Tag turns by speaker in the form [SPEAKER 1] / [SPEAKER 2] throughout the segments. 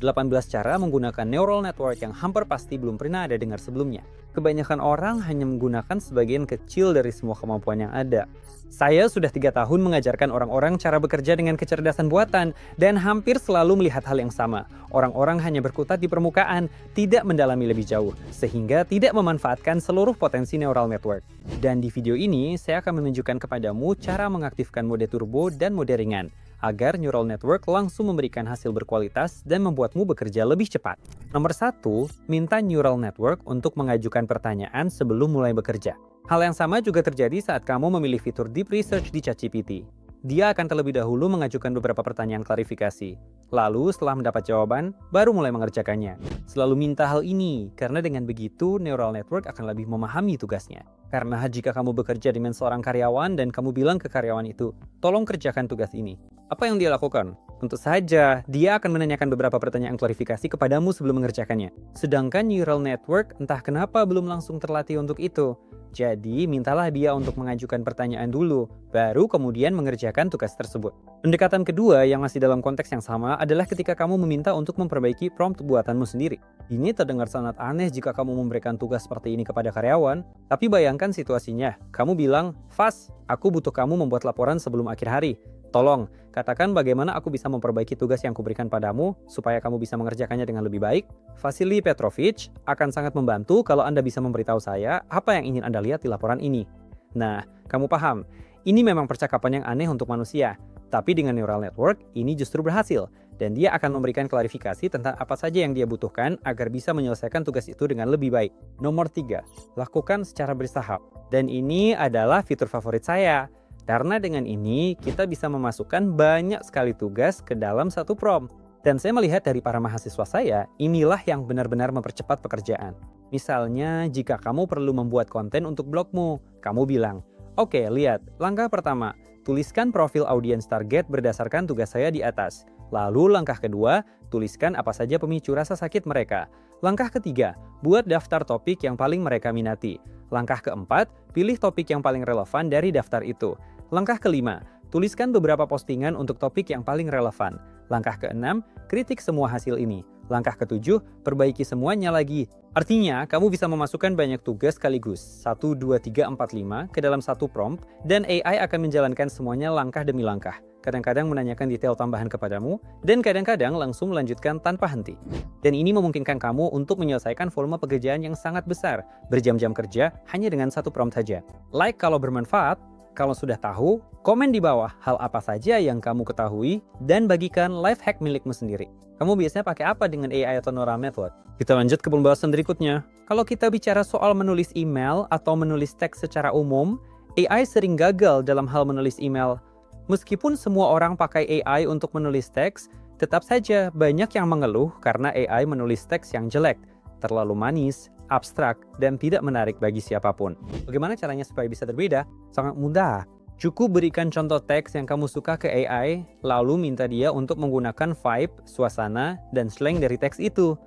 [SPEAKER 1] 18 cara menggunakan neural network yang hampir pasti belum pernah ada dengar sebelumnya. Kebanyakan orang hanya menggunakan sebagian kecil dari semua kemampuan yang ada. Saya sudah 3 tahun mengajarkan orang-orang cara bekerja dengan kecerdasan buatan dan hampir selalu melihat hal yang sama. Orang-orang hanya berkutat di permukaan, tidak mendalami lebih jauh, sehingga tidak memanfaatkan seluruh potensi neural network. Dan di video ini, saya akan menunjukkan kepadamu cara mengaktifkan mode turbo dan mode ringan, agar neural network langsung memberikan hasil berkualitas dan membuatmu bekerja lebih cepat. Nomor 1, minta neural network untuk mengajukan pertanyaan sebelum mulai bekerja. Hal yang sama juga terjadi saat kamu memilih fitur Deep Research di ChatGPT. Dia akan terlebih dahulu mengajukan beberapa pertanyaan klarifikasi. Lalu setelah mendapat jawaban, baru mulai mengerjakannya. Selalu minta hal ini, karena dengan begitu neural network akan lebih memahami tugasnya. Karena jika kamu bekerja dengan seorang karyawan dan kamu bilang ke karyawan itu, tolong kerjakan tugas ini. Apa yang dia lakukan? Tentu saja, dia akan menanyakan beberapa pertanyaan klarifikasi kepadamu sebelum mengerjakannya. Sedangkan neural network entah kenapa belum langsung terlatih untuk itu. Jadi, mintalah dia untuk mengajukan pertanyaan dulu, baru kemudian mengerjakan tugas tersebut. Pendekatan kedua yang masih dalam konteks yang sama adalah ketika kamu meminta untuk memperbaiki prompt buatanmu sendiri. Ini terdengar sangat aneh jika kamu memberikan tugas seperti ini kepada karyawan, tapi bayangkan situasinya. Kamu bilang, "Fas, aku butuh kamu membuat laporan sebelum akhir hari. Tolong, katakan bagaimana aku bisa memperbaiki tugas yang kuberikan padamu supaya kamu bisa mengerjakannya dengan lebih baik." Vasily Petrovich akan sangat membantu kalau Anda bisa memberitahu saya apa yang ingin Anda lihat di laporan ini. Nah, kamu paham, ini memang percakapan yang aneh untuk manusia, tapi dengan neural network, ini justru berhasil, dan dia akan memberikan klarifikasi tentang apa saja yang dia butuhkan agar bisa menyelesaikan tugas itu dengan lebih baik. Nomor 3, lakukan secara bertahap. Dan ini adalah fitur favorit saya. Karena dengan ini, kita bisa memasukkan banyak sekali tugas ke dalam satu prompt. Dan saya melihat dari para mahasiswa saya, inilah yang benar-benar mempercepat pekerjaan. Misalnya, jika kamu perlu membuat konten untuk blogmu, kamu bilang, "Oke, lihat, langkah pertama, tuliskan profil audiens target berdasarkan tugas saya di atas. Lalu langkah kedua, tuliskan apa saja pemicu rasa sakit mereka. Langkah ketiga, buat daftar topik yang paling mereka minati. Langkah keempat, pilih topik yang paling relevan dari daftar itu. Langkah kelima, tuliskan beberapa postingan untuk topik yang paling relevan. Langkah keenam, kritik semua hasil ini. Langkah ketujuh, perbaiki semuanya lagi." Artinya, kamu bisa memasukkan banyak tugas sekaligus, 1, 2, 3, 4, 5, ke dalam satu prompt, dan AI akan menjalankan semuanya langkah demi langkah. Kadang-kadang menanyakan detail tambahan kepadamu, dan kadang-kadang langsung melanjutkan tanpa henti. Dan ini memungkinkan kamu untuk menyelesaikan volume pekerjaan yang sangat besar, berjam-jam kerja hanya dengan satu prompt saja. Like kalau bermanfaat. Kalau sudah tahu, komen di bawah hal apa saja yang kamu ketahui dan bagikan life hack milikmu sendiri. Kamu biasanya pakai apa dengan AI atau neural network? Kita lanjut ke pembahasan berikutnya. Kalau kita bicara soal menulis email atau menulis teks secara umum, AI sering gagal dalam hal menulis email. Meskipun semua orang pakai AI untuk menulis teks, tetap saja banyak yang mengeluh karena AI menulis teks yang jelek, terlalu manis, abstrak, dan tidak menarik bagi siapapun. Bagaimana caranya supaya bisa berbeda? Sangat mudah. Cukup berikan contoh teks yang kamu suka ke AI, lalu minta dia untuk menggunakan vibe, suasana, dan slang dari teks itu.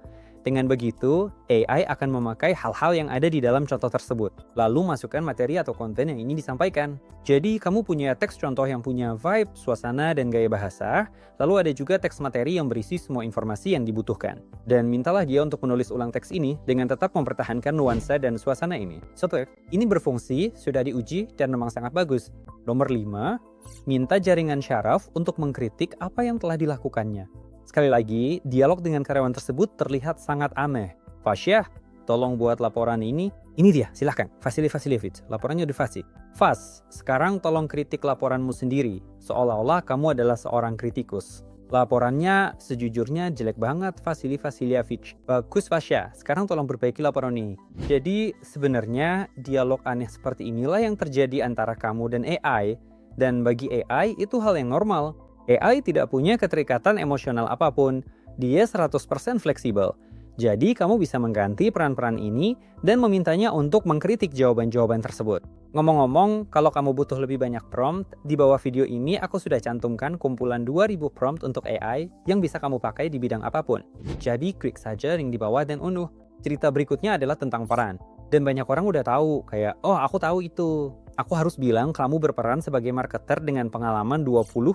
[SPEAKER 1] Dengan begitu, AI akan memakai hal-hal yang ada di dalam contoh tersebut, lalu masukkan materi atau konten yang ingin disampaikan. Jadi, kamu punya teks contoh yang punya vibe, suasana, dan gaya bahasa, lalu ada juga teks materi yang berisi semua informasi yang dibutuhkan. Dan mintalah dia untuk menulis ulang teks ini dengan tetap mempertahankan nuansa dan suasana ini. Sobat, ini berfungsi, sudah diuji, dan memang sangat bagus. Nomor 5, minta jaringan syaraf untuk mengkritik apa yang telah dilakukannya. Sekali lagi, dialog dengan karyawan tersebut terlihat sangat aneh. "Fasya, tolong buat laporan ini." Ini dia, silahkan. Vasily Vasilyevich, laporannya udah Fasi. "Fas, sekarang tolong kritik laporanmu sendiri, seolah-olah kamu adalah seorang kritikus. Laporannya sejujurnya jelek banget, Vasily Vasilyevich." "Bagus Fasya, sekarang tolong perbaiki laporan ini." Jadi sebenarnya dialog aneh seperti inilah yang terjadi antara kamu dan AI. Dan bagi AI itu hal yang normal. AI tidak punya keterikatan emosional apapun, dia 100% fleksibel. Jadi kamu bisa mengganti peran-peran ini dan memintanya untuk mengkritik jawaban-jawaban tersebut. Ngomong-ngomong, kalau kamu butuh lebih banyak prompt, di bawah video ini aku sudah cantumkan kumpulan 2000 prompt untuk AI yang bisa kamu pakai di bidang apapun. Jadi klik saja link di bawah dan unduh. Cerita berikutnya adalah tentang peran. Dan banyak orang udah tahu, kayak, "Oh aku tahu itu. Aku harus bilang kamu berperan sebagai marketer dengan pengalaman 40,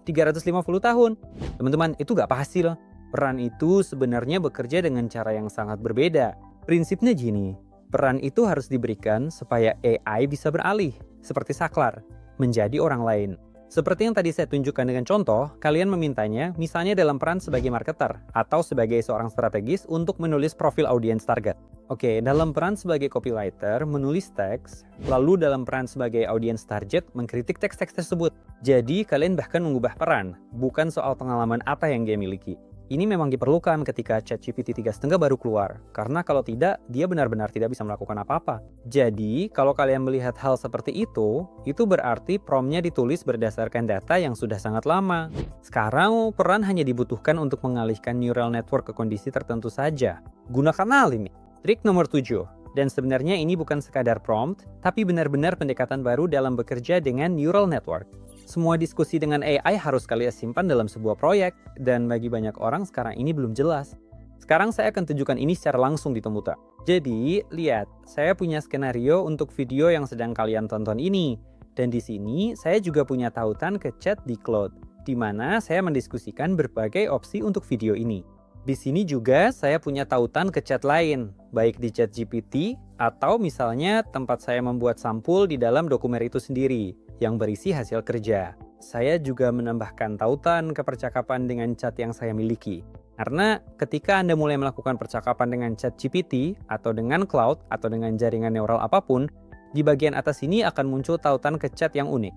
[SPEAKER 1] 350 tahun. Teman-teman, itu gak pasti loh. Peran itu sebenarnya bekerja dengan cara yang sangat berbeda. Prinsipnya gini, peran itu harus diberikan supaya AI bisa beralih, seperti saklar, menjadi orang lain. Seperti yang tadi saya tunjukkan dengan contoh, kalian memintanya misalnya dalam peran sebagai marketer atau sebagai seorang strategis untuk menulis profil audiens target. Oke, dalam peran sebagai copywriter, menulis teks, lalu dalam peran sebagai audiens target, mengkritik teks-teks tersebut. Jadi, kalian bahkan mengubah peran, bukan soal pengalaman apa yang dia miliki. Ini memang diperlukan ketika ChatGPT 3.5 baru keluar, karena kalau tidak, dia benar-benar tidak bisa melakukan apa-apa. Jadi, kalau kalian melihat hal seperti itu berarti promptnya ditulis berdasarkan data yang sudah sangat lama. Sekarang, peran hanya dibutuhkan untuk mengalihkan neural network ke kondisi tertentu saja. Gunakan hal ini. Trik nomor 7. Dan sebenarnya ini bukan sekadar prompt, tapi benar-benar pendekatan baru dalam bekerja dengan neural network. Semua diskusi dengan AI harus kalian simpan dalam sebuah proyek, dan bagi banyak orang sekarang ini belum jelas. Sekarang saya akan tunjukkan ini secara langsung di Tomuta. Jadi, lihat, saya punya skenario untuk video yang sedang kalian tonton ini. Dan di sini, saya juga punya tautan ke chat di Claude, di mana saya mendiskusikan berbagai opsi untuk video ini. Di sini juga saya punya tautan ke chat lain, baik di ChatGPT atau misalnya tempat saya membuat sampul di dalam dokumen itu sendiri yang berisi hasil kerja. Saya juga menambahkan tautan ke percakapan dengan chat yang saya miliki. Karena ketika Anda mulai melakukan percakapan dengan ChatGPT atau dengan Claude atau dengan jaringan neural apapun, di bagian atas ini akan muncul tautan ke chat yang unik.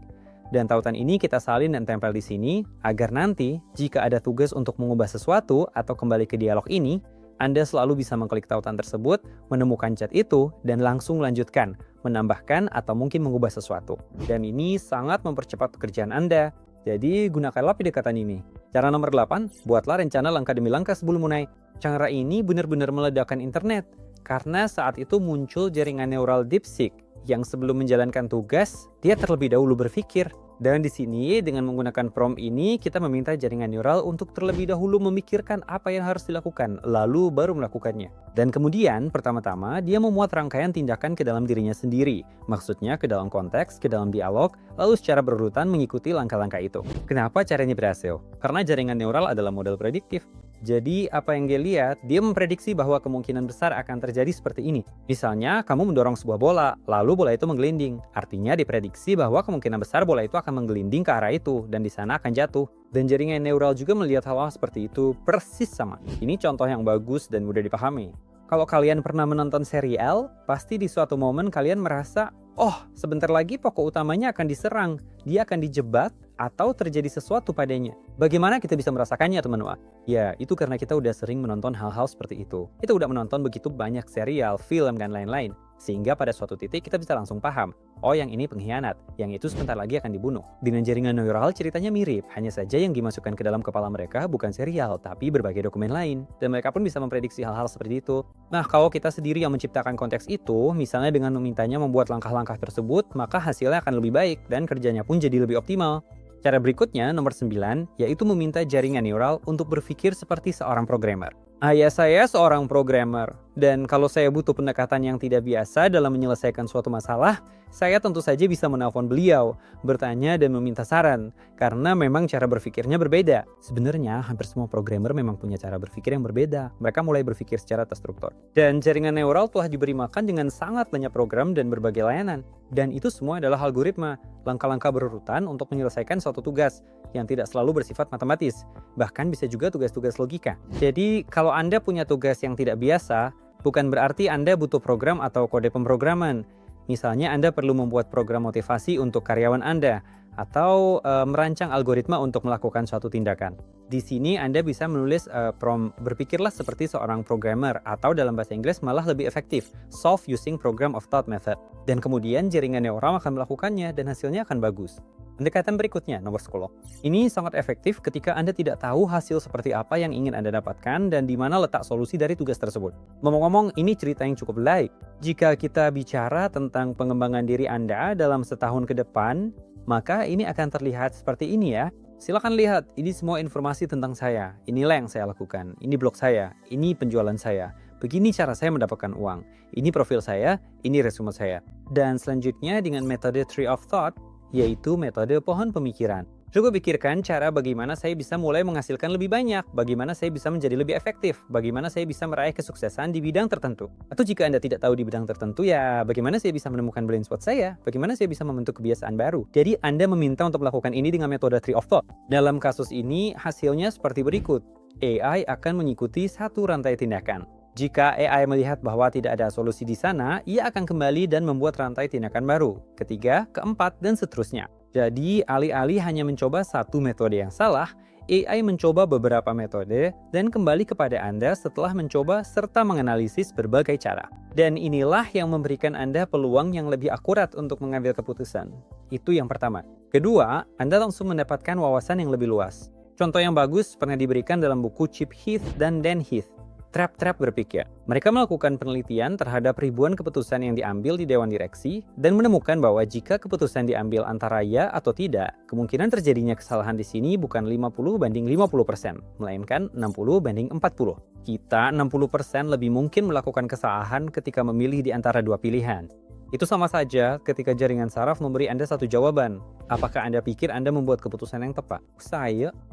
[SPEAKER 1] Dan tautan ini kita salin dan tempel di sini agar nanti jika ada tugas untuk mengubah sesuatu atau kembali ke dialog ini, Anda selalu bisa mengklik tautan tersebut, menemukan chat itu, dan langsung lanjutkan, menambahkan atau mungkin mengubah sesuatu. Dan ini sangat mempercepat pekerjaan Anda. Jadi gunakanlah pendekatan ini. Cara nomor 8, buatlah rencana langkah demi langkah sebelum mulai. Cara ini benar-benar meledakkan internet, karena saat itu muncul jaringan neural DeepSeek yang sebelum menjalankan tugas, dia terlebih dahulu berpikir. Dan di sini dengan menggunakan prompt ini kita meminta jaringan neural untuk terlebih dahulu memikirkan apa yang harus dilakukan, lalu baru melakukannya. Dan kemudian pertama-tama dia memuat rangkaian tindakan ke dalam dirinya sendiri, maksudnya ke dalam konteks, ke dalam dialog, lalu secara berurutan mengikuti langkah-langkah itu. Kenapa caranya berhasil? Karena jaringan neural adalah model prediktif. Jadi apa yang dia lihat, dia memprediksi bahwa kemungkinan besar akan terjadi seperti ini. Misalnya, kamu mendorong sebuah bola, lalu bola itu menggelinding. Artinya diprediksi bahwa kemungkinan besar bola itu akan menggelinding ke arah itu, dan di sana akan jatuh. Dan jaringan neural juga melihat hal-hal seperti itu persis sama. Ini contoh yang bagus dan mudah dipahami. Kalau kalian pernah menonton serial, pasti di suatu momen kalian merasa, oh, sebentar lagi pokok utamanya akan diserang, dia akan dijebak, atau terjadi sesuatu padanya. Bagaimana kita bisa merasakannya, teman-teman? Ya, itu karena kita udah sering menonton hal-hal seperti itu. Kita udah menonton begitu banyak serial, film, dan lain-lain. Sehingga pada suatu titik kita bisa langsung paham, oh yang ini pengkhianat, yang itu sebentar lagi akan dibunuh. Dengan jaringan neural ceritanya mirip, hanya saja yang dimasukkan ke dalam kepala mereka bukan serial, tapi berbagai dokumen lain. Dan mereka pun bisa memprediksi hal-hal seperti itu. Nah, kalau kita sendiri yang menciptakan konteks itu, misalnya dengan memintanya membuat langkah-langkah tersebut, maka hasilnya akan lebih baik dan kerjanya pun jadi lebih optimal. Cara berikutnya, nomor 9, yaitu meminta jaringan neural untuk berpikir seperti seorang programmer. Ayah saya seorang programmer, dan kalau saya butuh pendekatan yang tidak biasa dalam menyelesaikan suatu masalah, saya tentu saja bisa menelpon beliau, bertanya dan meminta saran, karena memang cara berpikirnya berbeda. Sebenarnya, hampir semua programmer memang punya cara berpikir yang berbeda. Mereka mulai berpikir secara terstruktur. Dan jaringan neural telah diberi makan dengan sangat banyak program dan berbagai layanan. Dan itu semua adalah algoritma, langkah-langkah berurutan untuk menyelesaikan suatu tugas, yang tidak selalu bersifat matematis, bahkan bisa juga tugas-tugas logika. Jadi, kalau Anda punya tugas yang tidak biasa, bukan berarti Anda butuh program atau kode pemrograman. Misalnya Anda perlu membuat program motivasi untuk karyawan Anda, atau merancang algoritma untuk melakukan suatu tindakan. Di sini Anda bisa menulis prompt, berpikirlah seperti seorang programmer, atau dalam bahasa Inggris malah lebih efektif, solve using program of thought method. Dan kemudian jaringan neural akan melakukannya dan hasilnya akan bagus. Pendekatan berikutnya, nomor 10. Ini sangat efektif ketika Anda tidak tahu hasil seperti apa yang ingin Anda dapatkan dan di mana letak solusi dari tugas tersebut. Ngomong-ngomong, ini cerita yang cukup baik. Jika kita bicara tentang pengembangan diri Anda dalam setahun ke depan, maka ini akan terlihat seperti ini ya. Silakan lihat, ini semua informasi tentang saya. Inilah yang saya lakukan. Ini blog saya, ini penjualan saya. Begini cara saya mendapatkan uang. Ini profil saya, ini resume saya. Dan selanjutnya dengan metode Tree of Thought, yaitu metode pohon pemikiran. Coba pikirkan cara bagaimana saya bisa mulai menghasilkan lebih banyak, bagaimana saya bisa menjadi lebih efektif, bagaimana saya bisa meraih kesuksesan di bidang tertentu. Atau jika Anda tidak tahu di bidang tertentu, ya bagaimana saya bisa menemukan blind spot saya, bagaimana saya bisa membentuk kebiasaan baru. Jadi Anda meminta untuk melakukan ini dengan metode tree of thought. Dalam kasus ini, hasilnya seperti berikut. AI akan mengikuti satu rantai tindakan. Jika AI melihat bahwa tidak ada solusi di sana, ia akan kembali dan membuat rantai tindakan baru, ketiga, keempat, dan seterusnya. Jadi, alih-alih hanya mencoba satu metode yang salah, AI mencoba beberapa metode dan kembali kepada Anda setelah mencoba serta menganalisis berbagai cara. Dan inilah yang memberikan Anda peluang yang lebih akurat untuk mengambil keputusan. Itu yang pertama. Kedua, Anda langsung mendapatkan wawasan yang lebih luas. Contoh yang bagus pernah diberikan dalam buku Chip Heath dan Dan Heath. Trap-trap berpikir. Mereka melakukan penelitian terhadap ribuan keputusan yang diambil di Dewan Direksi dan menemukan bahwa jika keputusan diambil antara ya atau tidak, kemungkinan terjadinya kesalahan di sini bukan 50 banding 50%, melainkan 60 banding 40. Kita 60% lebih mungkin melakukan kesalahan ketika memilih di antara dua pilihan. Itu sama saja ketika jaringan saraf memberi Anda satu jawaban. Apakah Anda pikir Anda membuat keputusan yang tepat?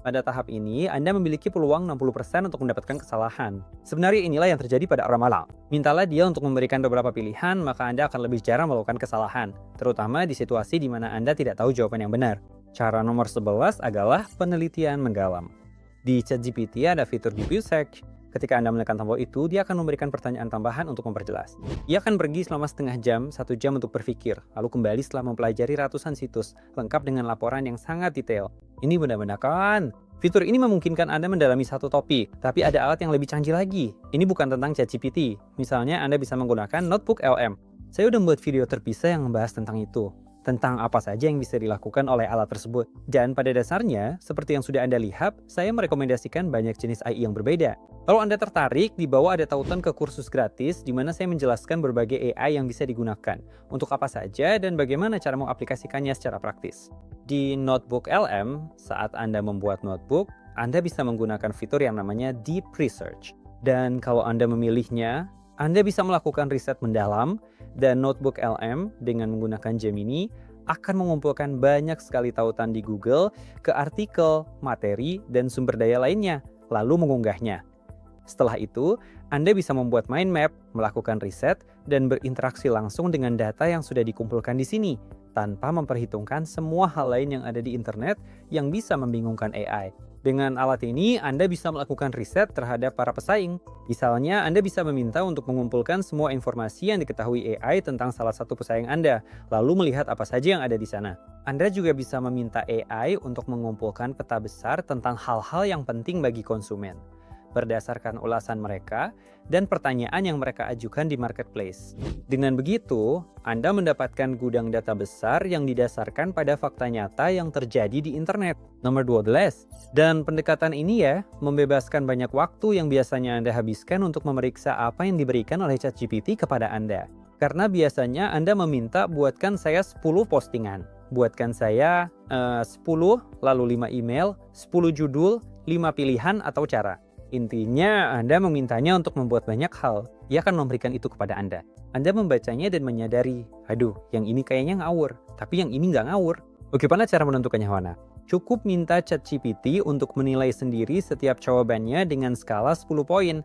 [SPEAKER 1] Pada tahap ini, Anda memiliki peluang 60% untuk mendapatkan kesalahan. Sebenarnya inilah yang terjadi pada orang malang. Mintalah dia untuk memberikan beberapa pilihan, maka Anda akan lebih jarang melakukan kesalahan. Terutama di situasi di mana Anda tidak tahu jawaban yang benar. Cara nomor 11 adalah penelitian mendalam. Di ChatGPT ada fitur Deep Search. Ketika Anda menekan tombol itu, dia akan memberikan pertanyaan tambahan untuk memperjelas. Ia akan pergi selama setengah jam, 1 jam untuk berpikir, lalu kembali setelah mempelajari ratusan situs, lengkap dengan laporan yang sangat detail. Ini benar-benar kan? Fitur ini memungkinkan Anda mendalami satu topik, tapi ada alat yang lebih canggih lagi. Ini bukan tentang ChatGPT. Misalnya, Anda bisa menggunakan Notebook LM. Saya udah membuat video terpisah yang membahas tentang itu. Tentang apa saja yang bisa dilakukan oleh alat tersebut. Dan pada dasarnya, seperti yang sudah Anda lihat, saya merekomendasikan banyak jenis AI yang berbeda. Kalau Anda tertarik, di bawah ada tautan ke kursus gratis di mana saya menjelaskan berbagai AI yang bisa digunakan, untuk apa saja dan bagaimana cara mengaplikasikannya secara praktis. Di Notebook LM, saat Anda membuat notebook, Anda bisa menggunakan fitur yang namanya Deep Research. Dan kalau Anda memilihnya, Anda bisa melakukan riset mendalam, dan Notebook LM dengan menggunakan Gemini akan mengumpulkan banyak sekali tautan di Google ke artikel, materi, dan sumber daya lainnya, lalu mengunggahnya. Setelah itu, Anda bisa membuat mind map, melakukan riset, dan berinteraksi langsung dengan data yang sudah dikumpulkan di sini, tanpa memperhitungkan semua hal lain yang ada di internet yang bisa membingungkan AI. Dengan alat ini, Anda bisa melakukan riset terhadap para pesaing. Misalnya, Anda bisa meminta untuk mengumpulkan semua informasi yang diketahui AI tentang salah satu pesaing Anda, lalu melihat apa saja yang ada di sana. Anda juga bisa meminta AI untuk mengumpulkan peta besar tentang hal-hal yang penting bagi konsumen, berdasarkan ulasan mereka dan pertanyaan yang mereka ajukan di marketplace. Dengan begitu, Anda mendapatkan gudang data besar yang didasarkan pada fakta nyata yang terjadi di internet. Nomor 12. Dan pendekatan ini membebaskan banyak waktu yang biasanya Anda habiskan untuk memeriksa apa yang diberikan oleh ChatGPT kepada Anda. Karena biasanya Anda meminta buatkan saya 10 postingan. Buatkan saya 10, lalu 5 email, 10 judul, 5 pilihan atau cara. Intinya, Anda memintanya untuk membuat banyak hal. Ia akan memberikan itu kepada Anda. Anda membacanya dan menyadari, aduh, yang ini kayaknya ngawur, tapi yang ini nggak ngawur. Bagaimana cara menentukannya, Wana? Cukup minta ChatGPT untuk menilai sendiri setiap jawabannya dengan skala 10 poin.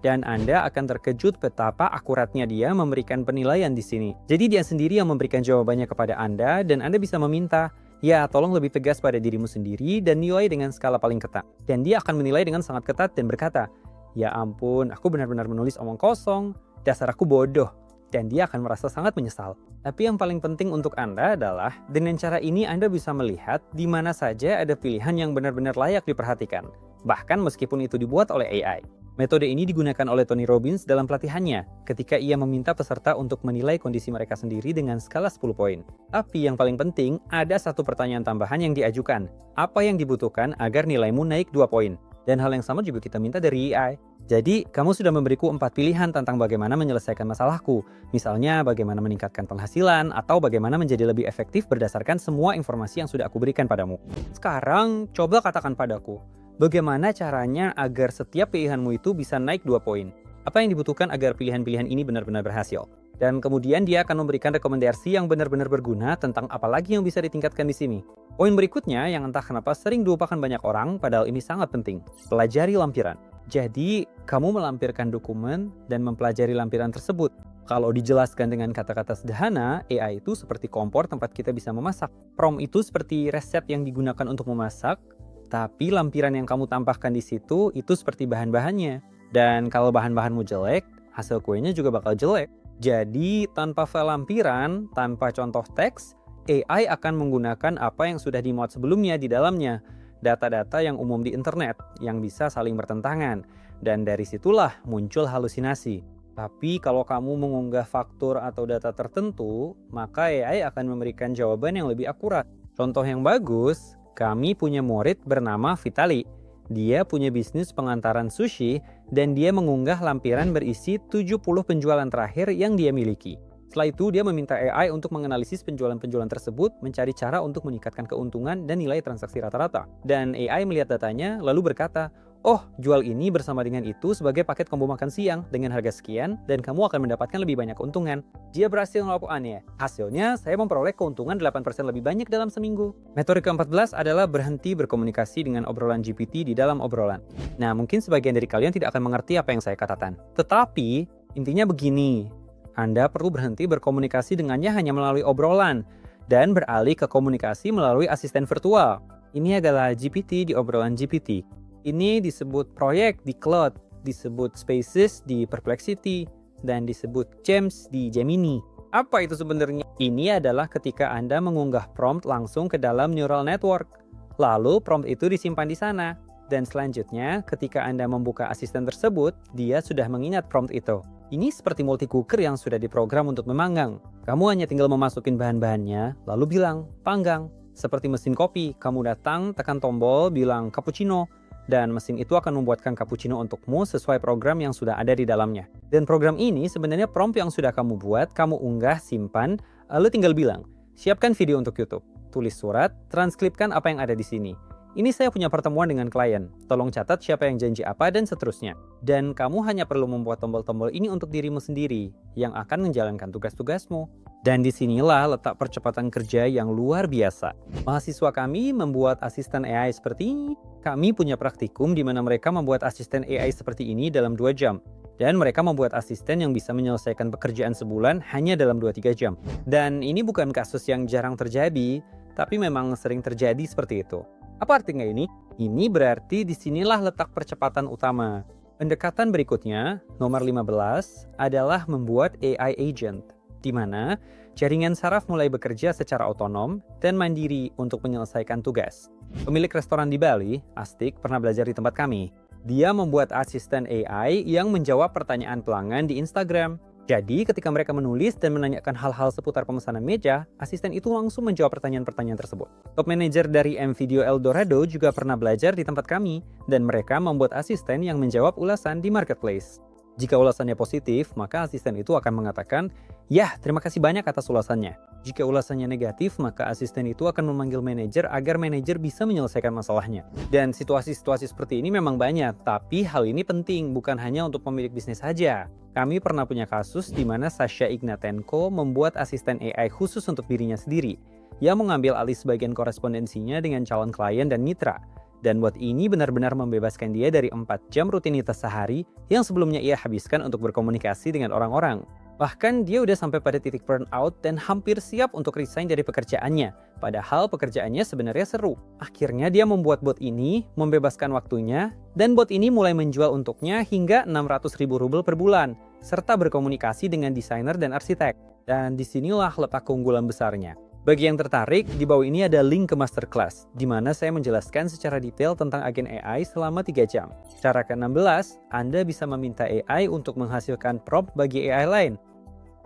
[SPEAKER 1] Dan Anda akan terkejut betapa akuratnya dia memberikan penilaian di sini. Jadi dia sendiri yang memberikan jawabannya kepada Anda, dan Anda bisa meminta, ya, tolong lebih tegas pada dirimu sendiri dan nilai dengan skala paling ketat. Dan dia akan menilai dengan sangat ketat dan berkata, ya ampun, aku benar-benar menulis omong kosong, dasar aku bodoh. Dan dia akan merasa sangat menyesal. Tapi yang paling penting untuk Anda adalah, dengan cara ini Anda bisa melihat di mana saja ada pilihan yang benar-benar layak diperhatikan. Bahkan meskipun itu dibuat oleh AI. Metode ini digunakan oleh Tony Robbins dalam pelatihannya ketika ia meminta peserta untuk menilai kondisi mereka sendiri dengan skala 10 poin. Tapi yang paling penting, ada satu pertanyaan tambahan yang diajukan. Apa yang dibutuhkan agar nilaimu naik 2 poin? Dan hal yang sama juga kita minta dari AI. Jadi, kamu sudah memberiku 4 pilihan tentang bagaimana menyelesaikan masalahku. Misalnya, bagaimana meningkatkan penghasilan, atau bagaimana menjadi lebih efektif berdasarkan semua informasi yang sudah aku berikan padamu. Sekarang, coba katakan padaku, bagaimana caranya agar setiap pilihanmu itu bisa naik 2 poin? Apa yang dibutuhkan agar pilihan-pilihan ini benar-benar berhasil? Dan kemudian dia akan memberikan rekomendasi yang benar-benar berguna tentang apa lagi yang bisa ditingkatkan di sini. Poin berikutnya yang entah kenapa sering dilupakan banyak orang, padahal ini sangat penting. Pelajari lampiran. Jadi, kamu melampirkan dokumen dan mempelajari lampiran tersebut. Kalau dijelaskan dengan kata-kata sederhana, AI itu seperti kompor tempat kita bisa memasak. Prompt itu seperti resep yang digunakan untuk memasak, tapi lampiran yang kamu tambahkan di situ itu seperti bahan-bahannya. Dan kalau bahan-bahanmu jelek, hasil kuenya juga bakal jelek. Jadi, tanpa file lampiran, tanpa contoh teks, AI akan menggunakan apa yang sudah dimuat sebelumnya di dalamnya. Data-data yang umum di internet, yang bisa saling bertentangan. Dan dari situlah muncul halusinasi. Tapi kalau kamu mengunggah faktur atau data tertentu, maka AI akan memberikan jawaban yang lebih akurat. Contoh yang bagus, kami punya murid bernama Vitali. Dia punya bisnis pengantaran sushi dan dia mengunggah lampiran berisi 70 penjualan terakhir yang dia miliki. Setelah itu dia meminta AI untuk menganalisis penjualan-penjualan tersebut, mencari cara untuk meningkatkan keuntungan dan nilai transaksi rata-rata. Dan AI melihat datanya lalu berkata, "Oh, jual ini bersama dengan itu sebagai paket combo makan siang dengan harga sekian dan kamu akan mendapatkan lebih banyak keuntungan." Dia berhasil melakukannya. Hasilnya, saya memperoleh keuntungan 8% lebih banyak dalam seminggu. Metode ke-14 adalah berhenti berkomunikasi dengan obrolan GPT di dalam obrolan. Nah, mungkin sebagian dari kalian tidak akan mengerti apa yang saya katakan. Tetapi, intinya begini. Anda perlu berhenti berkomunikasi dengannya hanya melalui obrolan dan beralih ke komunikasi melalui asisten virtual. Ini adalah GPT di obrolan GPT. Ini disebut proyek di Cloud, disebut Spaces di Perplexity, dan disebut Gems di Gemini. Apa itu sebenarnya? Ini adalah ketika Anda mengunggah prompt langsung ke dalam neural network. Lalu prompt itu disimpan di sana. Dan selanjutnya, ketika Anda membuka asisten tersebut, dia sudah mengingat prompt itu. Ini seperti multi cooker yang sudah diprogram untuk memanggang. Kamu hanya tinggal memasukin bahan-bahannya, lalu bilang, panggang. Seperti mesin kopi, kamu datang, tekan tombol, bilang cappuccino, dan mesin itu akan membuatkan cappuccino untukmu sesuai program yang sudah ada di dalamnya. Dan program ini sebenarnya prompt yang sudah kamu buat, kamu unggah, simpan, lalu tinggal bilang, siapkan video untuk YouTube, tulis surat, transkripkan apa yang ada di sini. Ini saya punya pertemuan dengan klien, tolong catat siapa yang janji apa dan seterusnya. Dan kamu hanya perlu membuat tombol-tombol ini untuk dirimu sendiri, yang akan menjalankan tugas-tugasmu. Dan disinilah letak percepatan kerja yang luar biasa. Mahasiswa kami membuat asisten AI seperti ini. Kami punya praktikum di mana mereka membuat asisten AI seperti ini dalam 2 jam. Dan mereka membuat asisten yang bisa menyelesaikan pekerjaan sebulan hanya dalam 2-3 jam. Dan ini bukan kasus yang jarang terjadi, tapi memang sering terjadi seperti itu. Apa artinya ini? Ini berarti disinilah letak percepatan utama. Pendekatan berikutnya, nomor 15, adalah membuat AI agent, di mana jaringan saraf mulai bekerja secara otonom dan mandiri untuk menyelesaikan tugas. Pemilik restoran di Bali, Astik, pernah belajar di tempat kami. Dia membuat asisten AI yang menjawab pertanyaan pelanggan di Instagram. Jadi, ketika mereka menulis dan menanyakan hal-hal seputar pemesanan meja, asisten itu langsung menjawab pertanyaan-pertanyaan tersebut. Top manager dari M-Video Eldorado juga pernah belajar di tempat kami, dan mereka membuat asisten yang menjawab ulasan di marketplace. Jika ulasannya positif, maka asisten itu akan mengatakan, "Ya, terima kasih banyak atas ulasannya." Jika ulasannya negatif, maka asisten itu akan memanggil manajer agar manajer bisa menyelesaikan masalahnya. Dan situasi-situasi seperti ini memang banyak, tapi hal ini penting bukan hanya untuk pemilik bisnis saja. Kami pernah punya kasus di mana Sasha Ignatenko membuat asisten AI khusus untuk dirinya sendiri, yang mengambil alih sebagian korespondensinya dengan calon klien dan mitra. Dan buat ini benar-benar membebaskan dia dari 4 jam rutinitas sehari yang sebelumnya ia habiskan untuk berkomunikasi dengan orang-orang. Bahkan dia udah sampai pada titik burnout dan hampir siap untuk resign dari pekerjaannya. Padahal pekerjaannya sebenarnya seru. Akhirnya dia membuat bot ini, membebaskan waktunya, dan bot ini mulai menjual untuknya hingga 600.000 rubel per bulan, serta berkomunikasi dengan desainer dan arsitek. Dan disinilah letak keunggulan besarnya. Bagi yang tertarik, di bawah ini ada link ke masterclass, di mana saya menjelaskan secara detail tentang agen AI selama 3 jam. Cara ke-16, Anda bisa meminta AI untuk menghasilkan prompt bagi AI lain.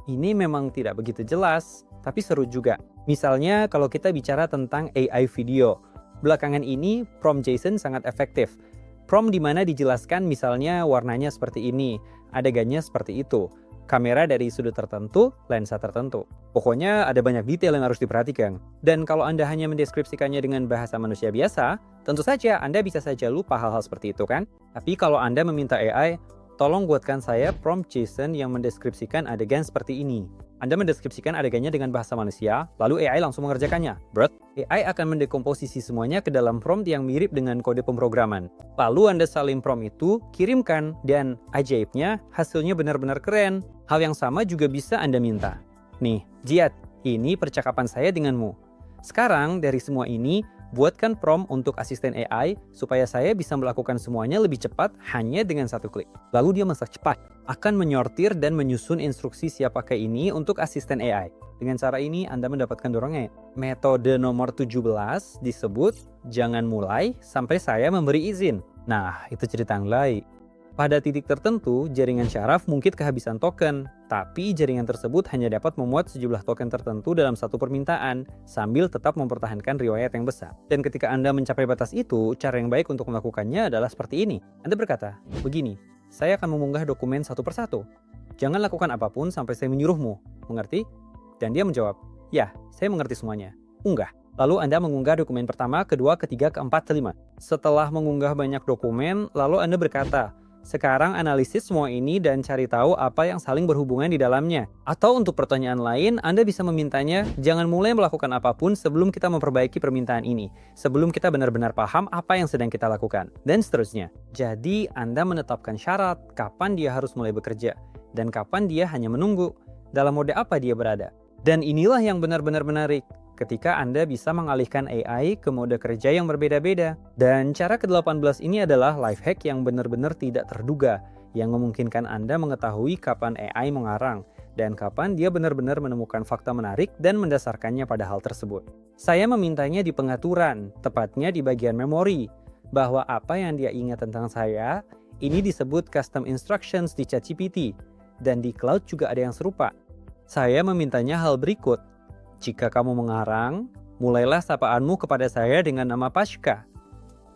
[SPEAKER 1] Ini memang tidak begitu jelas, tapi seru juga. Misalnya kalau kita bicara tentang AI video. Belakangan ini, prompt JSON sangat efektif. Prompt di mana dijelaskan misalnya warnanya seperti ini, adegannya seperti itu. Kamera dari sudut tertentu, lensa tertentu. Pokoknya ada banyak detail yang harus diperhatikan. Dan kalau Anda hanya mendeskripsikannya dengan bahasa manusia biasa, tentu saja Anda bisa saja lupa hal-hal seperti itu kan? Tapi kalau Anda meminta AI, tolong buatkan saya prompt JSON yang mendeskripsikan adegan seperti ini. Anda mendeskripsikan adegannya dengan bahasa manusia, lalu AI langsung mengerjakannya. AI akan mendekomposisi semuanya ke dalam prompt yang mirip dengan kode pemrograman. Lalu Anda salin prompt itu, kirimkan, dan ajaibnya hasilnya benar-benar keren. Hal yang sama juga bisa Anda minta. Nih, Jiat, ini percakapan saya denganmu. Sekarang dari semua ini, buatkan prompt untuk asisten AI supaya saya bisa melakukan semuanya lebih cepat hanya dengan satu klik. Lalu dia masak cepat, akan menyortir dan menyusun instruksi siap pakai ini untuk asisten AI. Dengan cara ini Anda mendapatkan dorongan. Metode nomor 17 disebut jangan mulai sampai saya memberi izin. Nah, itu cerita yang lain. Pada titik tertentu, jaringan syaraf mungkin kehabisan token, tapi jaringan tersebut hanya dapat memuat sejumlah token tertentu dalam satu permintaan, sambil tetap mempertahankan riwayat yang besar. Dan ketika Anda mencapai batas itu, cara yang baik untuk melakukannya adalah seperti ini. Anda berkata, begini, saya akan mengunggah dokumen satu persatu. Jangan lakukan apapun sampai saya menyuruhmu, mengerti? Dan dia menjawab, ya, saya mengerti semuanya. Unggah. Lalu Anda mengunggah dokumen pertama, kedua, ketiga, keempat, kelima. Setelah mengunggah banyak dokumen, lalu Anda berkata, sekarang analisis semua ini dan cari tahu apa yang saling berhubungan di dalamnya. Atau untuk pertanyaan lain, Anda bisa memintanya, jangan mulai melakukan apapun sebelum kita memperbaiki permintaan ini. Sebelum kita benar-benar paham apa yang sedang kita lakukan. Dan seterusnya. Jadi, Anda menetapkan syarat kapan dia harus mulai bekerja. Dan kapan dia hanya menunggu. Dalam mode apa dia berada. Dan inilah yang benar-benar menarik. Ketika Anda bisa mengalihkan AI ke mode kerja yang berbeda-beda. Dan cara ke-18 ini adalah life hack yang benar-benar tidak terduga, yang memungkinkan Anda mengetahui kapan AI mengarang, dan kapan dia benar-benar menemukan fakta menarik dan mendasarkannya pada hal tersebut. Saya memintanya di pengaturan, tepatnya di bagian memori, bahwa apa yang dia ingat tentang saya, ini disebut custom instructions di ChatGPT, dan di cloud juga ada yang serupa. Saya memintanya hal berikut. Jika kamu mengarang, mulailah sapaanmu kepada saya dengan nama Pashka.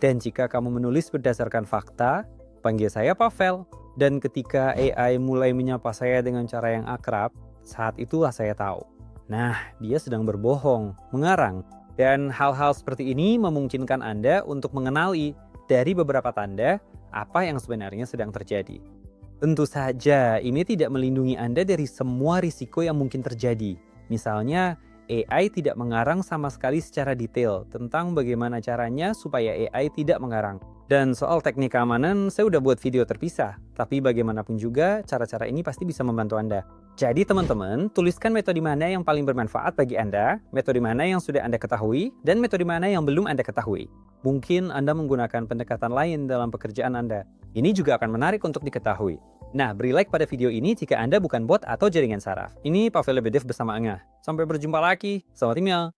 [SPEAKER 1] Dan jika kamu menulis berdasarkan fakta, panggil saya Pavel. Dan ketika AI mulai menyapa saya dengan cara yang akrab, saat itulah saya tahu. Nah, dia sedang berbohong, mengarang. Dan hal-hal seperti ini memungkinkan Anda untuk mengenali dari beberapa tanda apa yang sebenarnya sedang terjadi. Tentu saja, ini tidak melindungi Anda dari semua risiko yang mungkin terjadi. Misalnya, AI tidak mengarang sama sekali secara detail tentang bagaimana caranya supaya AI tidak mengarang. Dan soal teknik keamanan, saya udah buat video terpisah. Tapi bagaimanapun juga, cara-cara ini pasti bisa membantu Anda. Jadi teman-teman, tuliskan metode mana yang paling bermanfaat bagi Anda, metode mana yang sudah Anda ketahui, dan metode mana yang belum Anda ketahui. Mungkin Anda menggunakan pendekatan lain dalam pekerjaan Anda. Ini juga akan menarik untuk diketahui. Nah, beri like pada video ini jika Anda bukan bot atau jaringan saraf. Ini Pavel Lebedev bersama Angah. Sampai berjumpa lagi. Selamat tinggal.